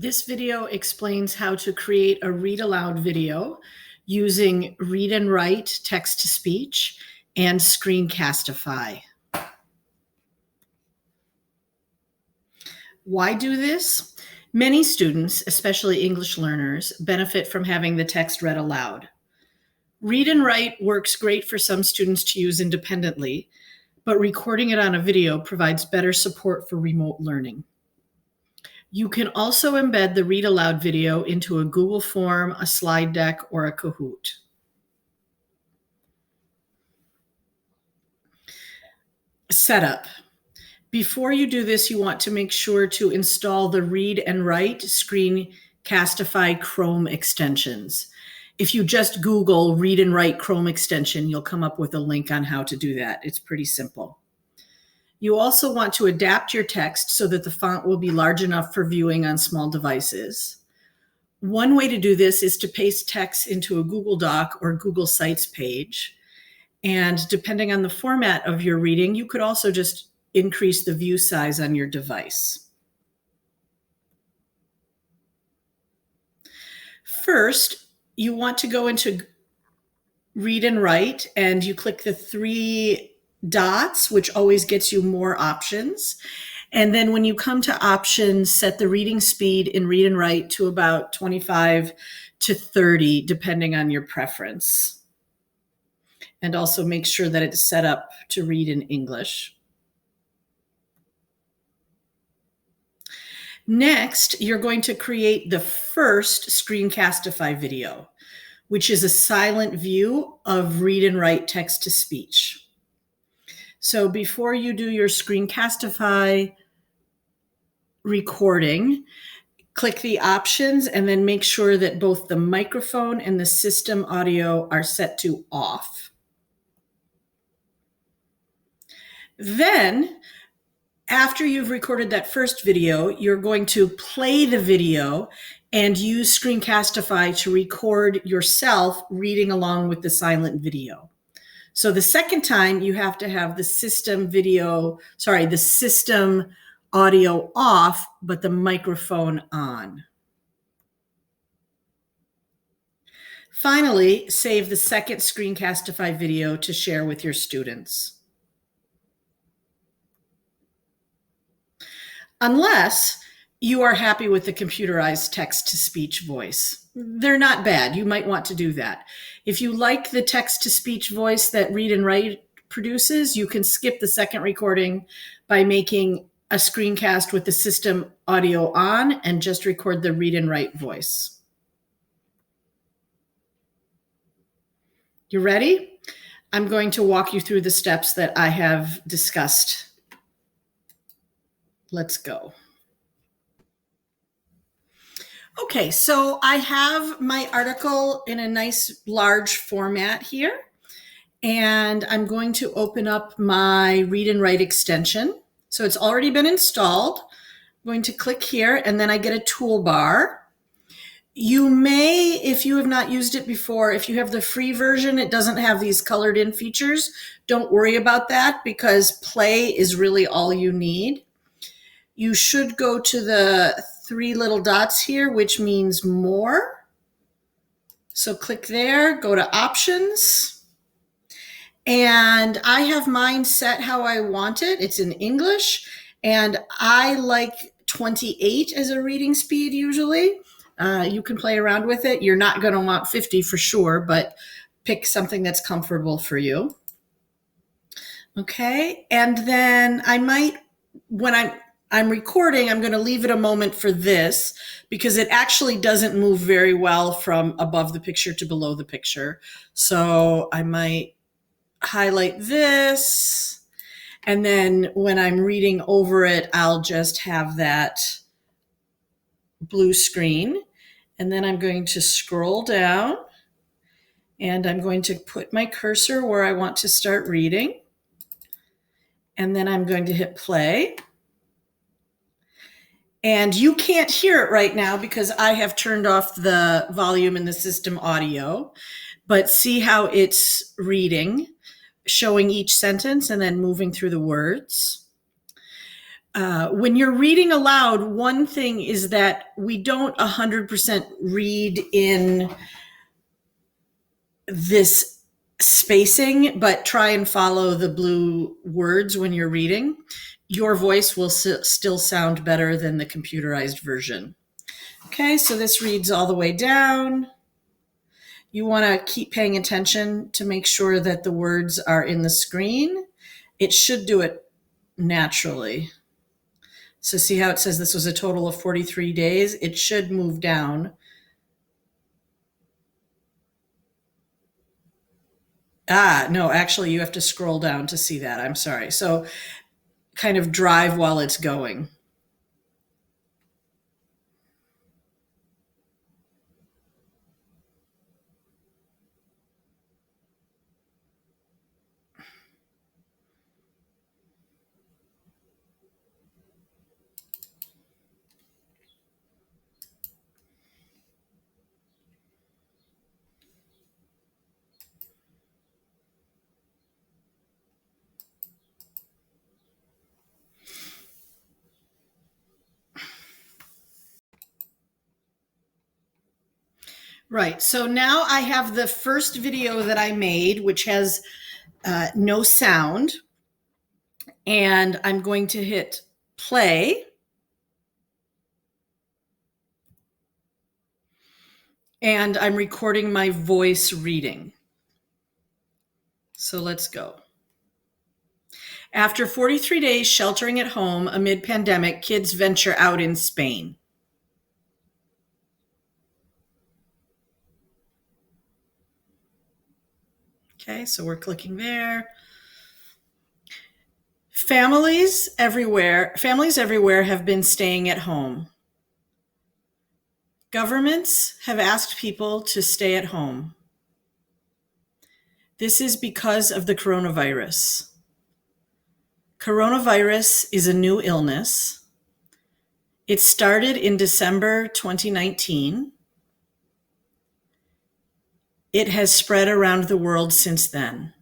This video explains how to create a read-aloud video using Read&Write text-to-speech and Screencastify. Why do this? Many students, especially English learners, benefit from having the text read aloud. Read&Write works great for some students to use independently, but recording it on a video provides better support for remote learning. You can also embed the read-aloud video into a Google form, a slide deck, or a Kahoot. Setup. Before you do this, you want to make sure to install the Read&Write Screencastify Chrome extensions. If you just Google Read&Write Chrome extension, you'll come up with a link on how to do that. It's pretty simple. You also want to adapt your text so that the font will be large enough for viewing on small devices. One way to do this is to paste text into a Google Doc or Google Sites page. And depending on the format of your reading, you could also just increase the view size on your device. First, you want to go into Read&Write and you click the three dots, which always gets you more options. And then when you come to options, set the reading speed in Read&Write to about 25 to 30, depending on your preference. And also make sure that it's set up to read in English. Next, you're going to create the first Screencastify video, which is a silent view of Read&Write text-to-speech. So before you do your Screencastify recording, click the options and then make sure that both the microphone and the system audio are set to off. Then, after you've recorded that first video, you're going to play the video and use Screencastify to record yourself reading along with the silent video. So the second time you have to have the system audio off, but the microphone on. Finally, save the second Screencastify video to share with your students. Unless you are happy with the computerized text-to-speech voice. They're not bad. You might want to do that. If you like the text-to-speech voice that Read&Write produces, you can skip the second recording by making a screencast with the system audio on and just record the Read&Write voice. You ready? I'm going to walk you through the steps that I have discussed. Let's go. Okay, so I have my article in a nice large format here, and I'm going to open up my Read&Write extension. So it's already been installed. I'm going to click here, and then I get a toolbar. You may, if you have not used it before, if you have the free version, it doesn't have these colored in features. Don't worry about that because play is really all you need. You should go to the three little dots here, which means more. So click there, go to options. And I have mine set how I want it. It's in English. And I like 28 as a reading speed usually. You can play around with it. You're not going to want 50 for sure, but pick something that's comfortable for you. Okay. And then I might, when I'm recording, I'm going to leave it a moment for this because it actually doesn't move very well from above the picture to below the picture. So I might highlight this, and then when I'm reading over it, I'll just have that blue screen. And then I'm going to scroll down and I'm going to put my cursor where I want to start reading. And then I'm going to hit play. And you can't hear it right now because I have turned off the volume in the system audio, but see how it's reading, showing each sentence and then moving through the words. When you're reading aloud, one thing is that we don't 100% read in this spacing, but try and follow the blue words when you're reading. Your voice will still sound better than the computerized version. Okay, so this reads all the way down. You want to keep paying attention to make sure that the words are in the screen. It should do it naturally. So see how it says this was a total of 43 days? It should move down. No, actually you have to scroll down to see that. I'm sorry. So kind of drive while it's going. Right, so now I have the first video that I made, which has no sound, and I'm going to hit play. And I'm recording my voice reading. So let's go. After 43 days sheltering at home amid pandemic, kids venture out in Spain. Okay, so we're clicking there. Families everywhere have been staying at home. Governments have asked people to stay at home. This is because of the coronavirus. Coronavirus is a new illness. It started in December 2019. It has spread around the world since then.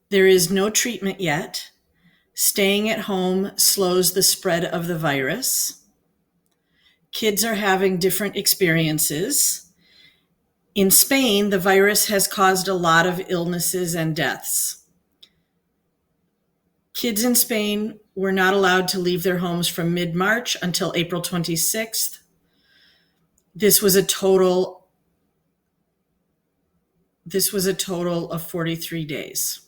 There is no treatment yet. Staying at home slows the spread of the virus. Kids are having different experiences. In Spain, the virus has caused a lot of illnesses and deaths. Kids in Spain were not allowed to leave their homes from mid-March until April 26th. This was a total of 43 days.